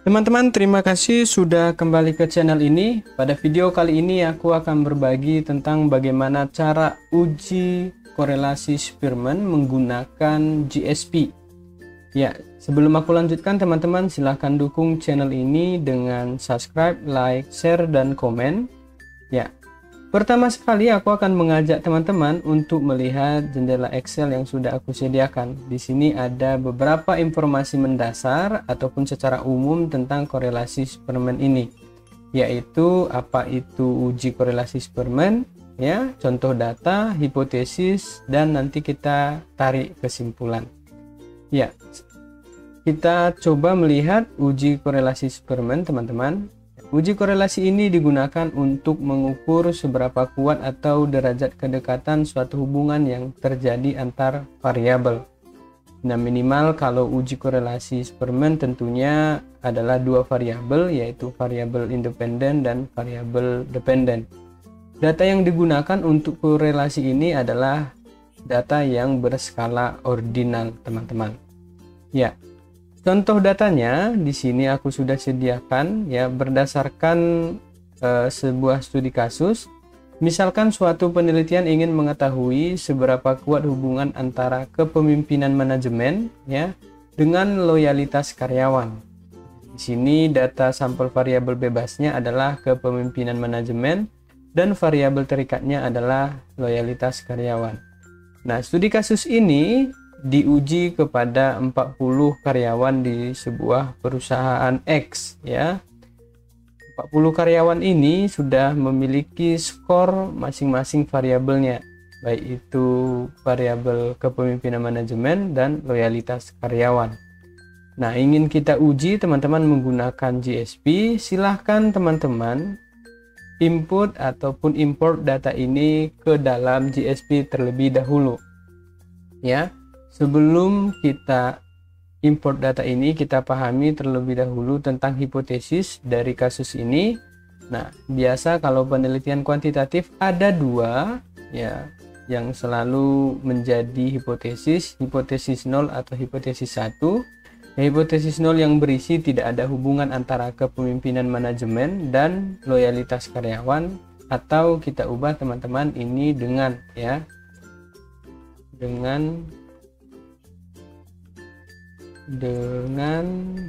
Teman-teman, terima kasih sudah kembali ke channel ini. Pada video kali ini aku akan berbagi tentang bagaimana cara uji korelasi Spearman menggunakan GSP. Ya, sebelum aku lanjutkan teman-teman, silahkan dukung channel ini dengan subscribe, like, share, dan komen. Ya, pertama sekali aku akan mengajak teman-teman untuk melihat jendela Excel yang sudah aku sediakan. Di sini ada beberapa informasi mendasar ataupun secara umum tentang korelasi Spearman ini, yaitu apa itu uji korelasi Spearman, ya, contoh data, hipotesis, dan nanti kita tarik kesimpulan. Ya, kita coba melihat uji korelasi Spearman, teman-teman. Uji korelasi ini digunakan untuk mengukur seberapa kuat atau derajat kedekatan suatu hubungan yang terjadi antar variabel. Nah, minimal kalau uji korelasi Spearman tentunya adalah dua variabel, yaitu variabel independen dan variabel dependen. Data yang digunakan untuk korelasi ini adalah data yang berskala ordinal, teman-teman. Ya. Contoh datanya di sini aku sudah sediakan, ya, berdasarkan sebuah studi kasus. Misalkan suatu penelitian ingin mengetahui seberapa kuat hubungan antara kepemimpinan manajemen, ya, dengan loyalitas karyawan. Di sini data sampel variabel bebasnya adalah kepemimpinan manajemen dan variabel terikatnya adalah loyalitas karyawan. Nah, studi kasus ini diuji kepada 40 karyawan di sebuah perusahaan X, ya. 40 karyawan ini sudah memiliki skor masing-masing variabelnya, baik itu variabel kepemimpinan manajemen dan loyalitas karyawan. Nah, ingin kita uji teman-teman menggunakan GSP, silahkan teman-teman input ataupun import data ini ke dalam GSP terlebih dahulu, ya. Sebelum kita import data ini, kita pahami terlebih dahulu tentang hipotesis dari kasus ini. Nah, biasa kalau penelitian kuantitatif ada dua, ya, yang selalu menjadi hipotesis 0 atau hipotesis 1. Hipotesis 0 yang berisi tidak ada hubungan antara kepemimpinan manajemen dan loyalitas karyawan, atau kita ubah teman-teman ini dengan, ya, dengan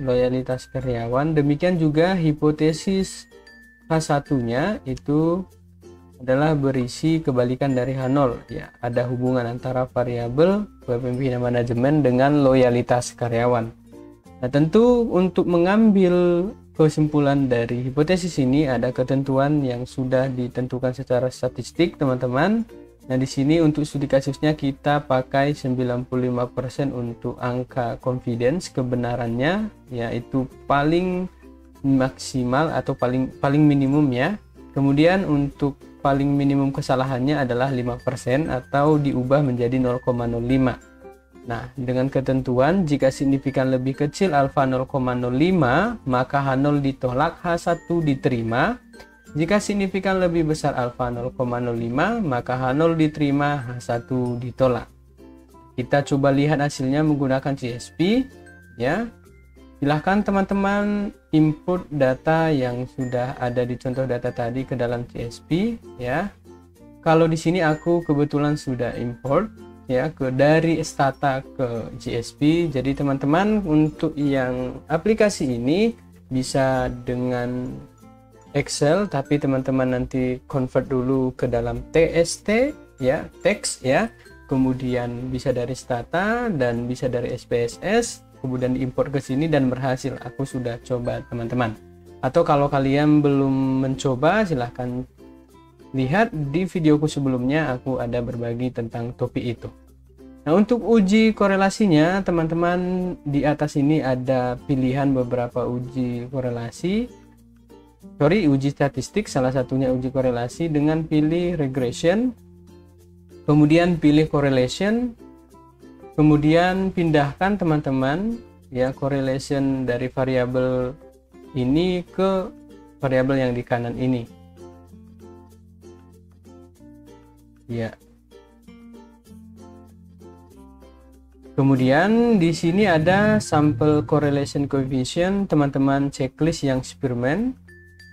loyalitas karyawan. Demikian juga hipotesis H1-nya itu adalah berisi kebalikan dari H0, ya, ada hubungan antara variabel kepemimpinan manajemen dengan loyalitas karyawan. Nah, tentu untuk mengambil kesimpulan dari hipotesis ini ada ketentuan yang sudah ditentukan secara statistik, teman-teman. Nah, di sini untuk studi kasusnya kita pakai 95% untuk angka confidence kebenarannya, yaitu paling maksimal atau paling minimum, ya. Kemudian untuk paling minimum kesalahannya adalah 5% atau diubah menjadi 0,05. Nah, dengan ketentuan jika signifikan lebih kecil alfa 0,05, maka H0 ditolak, H1 diterima. Jika signifikan lebih besar alfa 0,05, maka H0 diterima, H1 ditolak. Kita coba lihat hasilnya menggunakan GSP, ya. Silahkan teman-teman input data yang sudah ada di contoh data tadi ke dalam GSP, ya. Kalau di sini aku kebetulan sudah import, ya, dari Stata ke GSP. Jadi teman-teman untuk yang aplikasi ini bisa dengan Excel, tapi teman-teman nanti convert dulu ke dalam TST, ya, teks, ya, kemudian bisa dari Stata dan bisa dari SPSS, kemudian diimport ke sini dan berhasil. Aku sudah coba, teman-teman. Atau kalau kalian belum mencoba, silahkan lihat di videoku sebelumnya, aku ada berbagi tentang topik itu. Nah, untuk uji korelasinya, teman-teman, di atas ini ada pilihan beberapa uji korelasi. Uji statistik, salah satunya uji korelasi dengan pilih regression, kemudian pilih correlation, kemudian pindahkan teman-teman, ya, correlation dari variabel ini ke variabel yang di kanan ini, ya. Kemudian di sini ada sampel correlation coefficient, teman-teman checklist yang Spearman.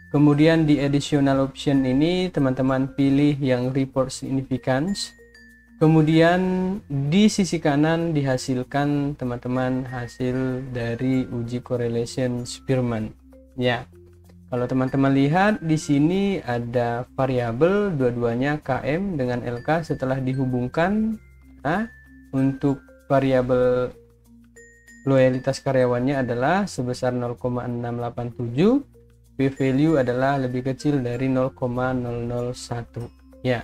Kemudian di additional option ini teman-teman pilih yang report significance. Kemudian di sisi kanan dihasilkan teman-teman hasil dari uji correlation Spearman. Ya. Kalau teman-teman lihat di sini ada variabel dua-duanya KM dengan LK setelah dihubungkan. Nah, untuk variabel loyalitas karyawannya adalah sebesar 0,687, p-value adalah lebih kecil dari 0,001. Ya.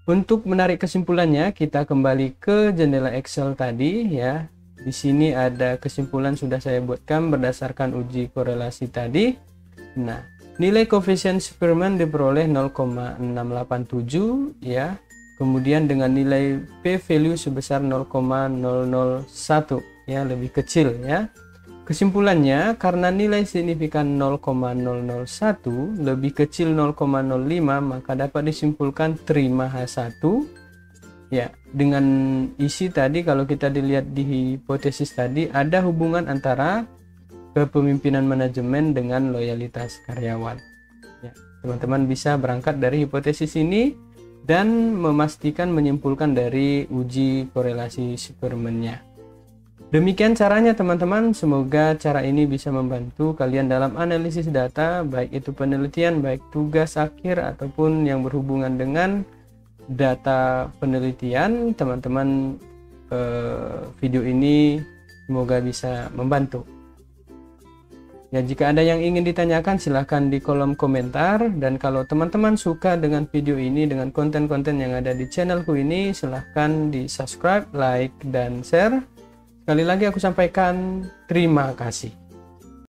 Untuk menarik kesimpulannya, kita kembali ke jendela Excel tadi ya. Di sini ada kesimpulan sudah saya buatkan berdasarkan uji korelasi tadi. Nah, nilai koefisien Spearman diperoleh 0,687 ya. Kemudian dengan nilai p-value sebesar 0,001 ya, lebih kecil ya. Kesimpulannya, karena nilai signifikan 0,001 lebih kecil 0,05, maka dapat disimpulkan terima H1 ya. Dengan isi tadi, kalau kita dilihat di hipotesis tadi, ada hubungan antara kepemimpinan manajemen dengan loyalitas karyawan ya. Teman-teman bisa berangkat dari hipotesis ini dan memastikan menyimpulkan dari uji korelasi Spearman-nya. Demikian caranya teman-teman, semoga cara ini bisa membantu kalian dalam analisis data, baik itu penelitian, baik tugas akhir ataupun yang berhubungan dengan data penelitian. Teman-teman, video ini semoga bisa membantu. Ya, jika ada yang ingin ditanyakan silahkan di kolom komentar, dan kalau teman-teman suka dengan video ini, dengan konten-konten yang ada di channelku ini, silahkan di subscribe, like, dan share. Sekali lagi aku sampaikan terima kasih.